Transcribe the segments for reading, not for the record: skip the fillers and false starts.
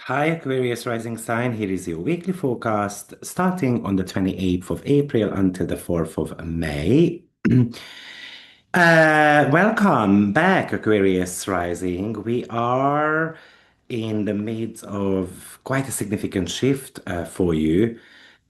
Hi, Aquarius rising sign. Here is your weekly forecast starting on the 28th of April until the 4th of May. Welcome back, Aquarius rising. We are in the midst of quite a significant shift for you.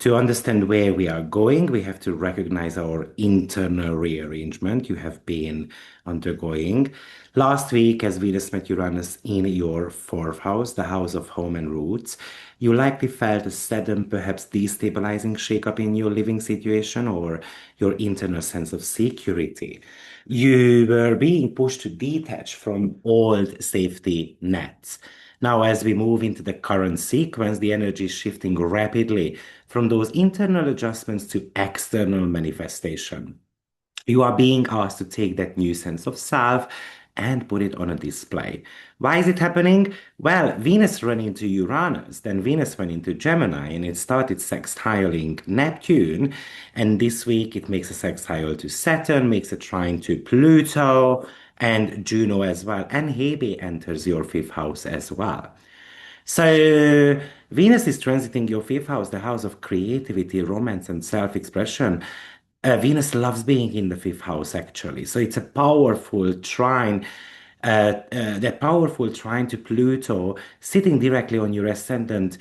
To understand where we are going, we have to recognize our internal rearrangement you have been undergoing. Last week, as Venus met Uranus in your fourth house, the house of home and roots, you likely felt a sudden, perhaps destabilizing shakeup in your living situation or your internal sense of security. You were being pushed to detach from old safety nets. Now, as we move into the current sequence, the energy is shifting rapidly from those internal adjustments to external manifestation. You are being asked to take that new sense of self and put it on a display. Why is it happening? Well, Venus ran into Uranus, then Venus went into Gemini, and it started sextiling Neptune. And this week it makes a sextile to Saturn, makes a trine to Pluto and Juno as well. And Hebe enters your fifth house as well. So Venus is transiting your fifth house, the house of creativity, romance, and self-expression. Venus loves being in the fifth house, actually. So it's a powerful trine, that powerful trine to Pluto sitting directly on your ascendant,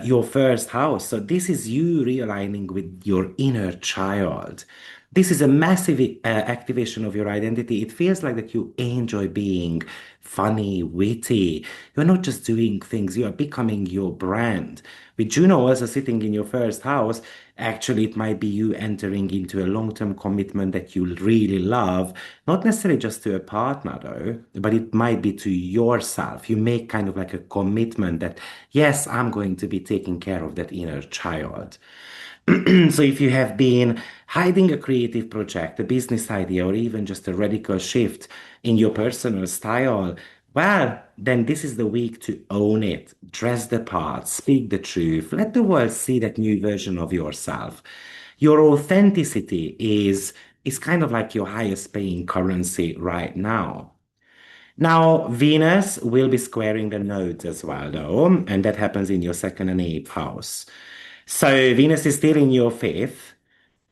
your first house. So this is you realigning with your inner child. This is a massive activation of your identity. It feels like that you enjoy being funny, witty. You're not just doing things, you are becoming your brand. With Juno also sitting in your first house, actually, it might be you entering into a long-term commitment that you really love, not necessarily just to a partner, though, but it might be to yourself. You make kind of like a commitment that, yes, I'm going to be taking care of that inner child. So if you have been hiding a creative project, a business idea, or even just a radical shift in your personal style, well, then this is the week to own it, dress the part, speak the truth, let the world see that new version of yourself. Your authenticity is kind of like your highest paying currency right now. Now, Venus will be squaring the nodes as well, though, and that happens in your second and eighth house. So Venus is still in your fifth.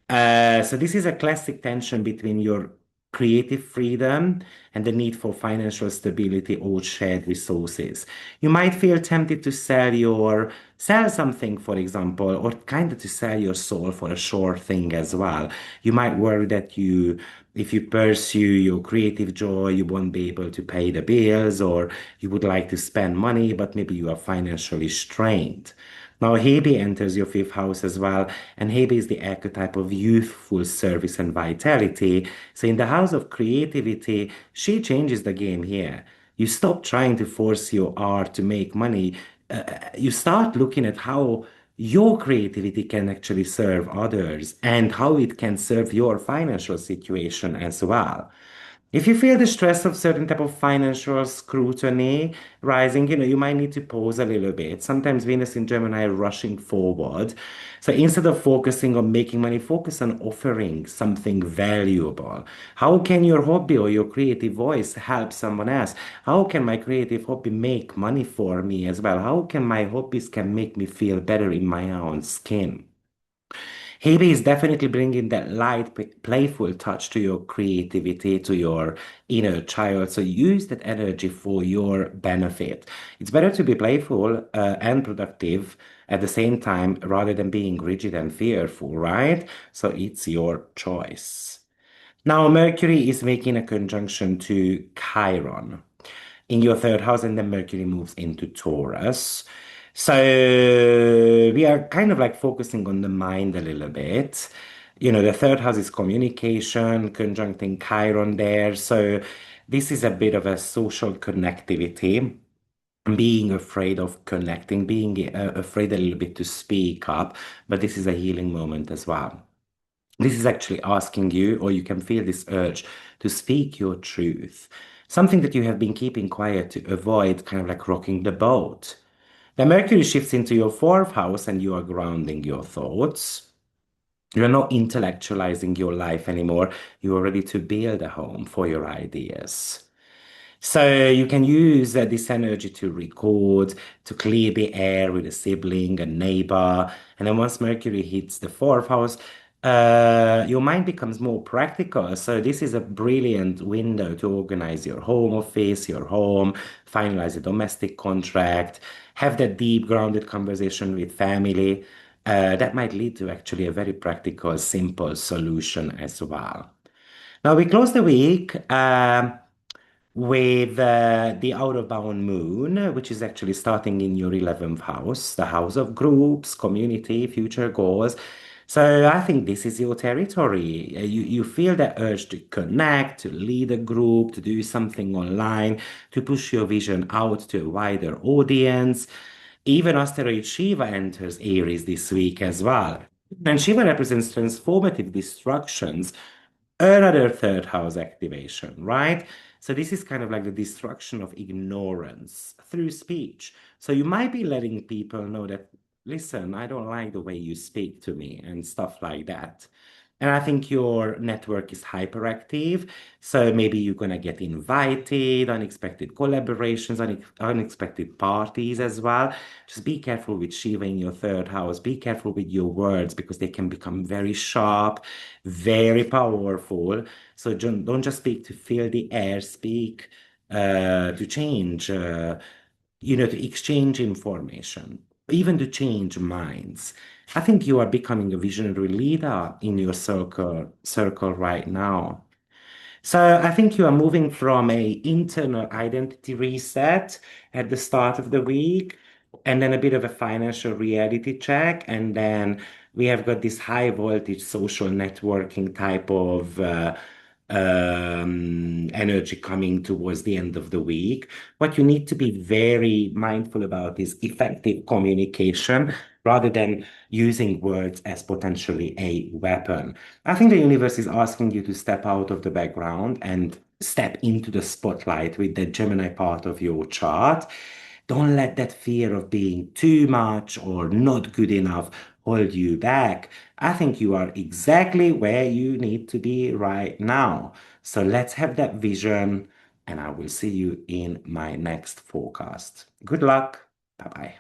So this is a classic tension between your creative freedom and the need for financial stability or shared resources. You might feel tempted to sell something, for example, or kind of to sell your soul for a sure thing as well. You might worry that if you pursue your creative joy, you won't be able to pay the bills, or you would like to spend money, but maybe you are financially strained. Now, Hebe enters your fifth house as well, and Hebe is the archetype of youthful service and vitality. So, in the house of creativity, she changes the game here. You stop trying to force your art to make money. You start looking at how your creativity can actually serve others and how it can serve your financial situation as well. If you feel the stress of certain type of financial scrutiny rising, you might need to pause a little bit. Sometimes Venus in Gemini rushing forward. So instead of focusing on making money, focus on offering something valuable. How can your hobby or your creative voice help someone else? How can my creative hobby make money for me as well? How can my hobbies can make me feel better in my own skin? Hebe is definitely bringing that light, playful touch to your creativity, to your inner child. So use that energy for your benefit. It's better to be playful and productive at the same time rather than being rigid and fearful, right? So it's your choice. Now, Mercury is making a conjunction to Chiron in your third house, and then Mercury moves into Taurus. So we are kind of like focusing on the mind a little bit. The third house is communication, conjuncting Chiron there. So this is a bit of a social connectivity, being afraid of connecting, being afraid a little bit to speak up. But this is a healing moment as well. This is actually asking you, or you can feel this urge to speak your truth, something that you have been keeping quiet to avoid kind of like rocking the boat. The Mercury shifts into your fourth house and you are grounding your thoughts. You're not intellectualizing your life anymore. You are ready to build a home for your ideas. So you can use this energy to record, to clear the air with a sibling, a neighbor, and then once Mercury hits the fourth house, your mind becomes more practical. So this is a brilliant window to organize your home office, your home, finalize a domestic contract, have that deep, grounded conversation with family. That might lead to actually a very practical, simple solution as well. Now we close the week. With the out of bound moon, which is actually starting in your 11th house, the house of groups, community, future goals. So I think this is your territory. You feel that urge to connect, to lead a group, to do something online, to push your vision out to a wider audience. Even asteroid Shiva enters Aries this week as well. And Shiva represents transformative destructions, another third house activation, right? So this is kind of like the destruction of ignorance through speech. So you might be letting people know that, listen, I don't like the way you speak to me and stuff like that. And I think your network is hyperactive. So maybe you're going to get invited, unexpected collaborations, unexpected parties as well. Just be careful with Shiva in your third house. Be careful with your words because they can become very sharp, very powerful. So don't just speak to fill the air, speak to change, to exchange information, even to change minds. I think you are becoming a visionary leader in your circle right now. So I think you are moving from a internal identity reset at the start of the week, and then a bit of a financial reality check, and then we have got this high voltage social networking type of energy coming towards the end of the week. What you need to be very mindful about is effective communication rather than using words as potentially a weapon. I think the universe is asking you to step out of the background and step into the spotlight with the Gemini part of your chart. Don't let that fear of being too much or not good enough hold you back. I think you are exactly where you need to be right now. So let's have that vision, and I will see you in my next forecast. Good luck. Bye bye.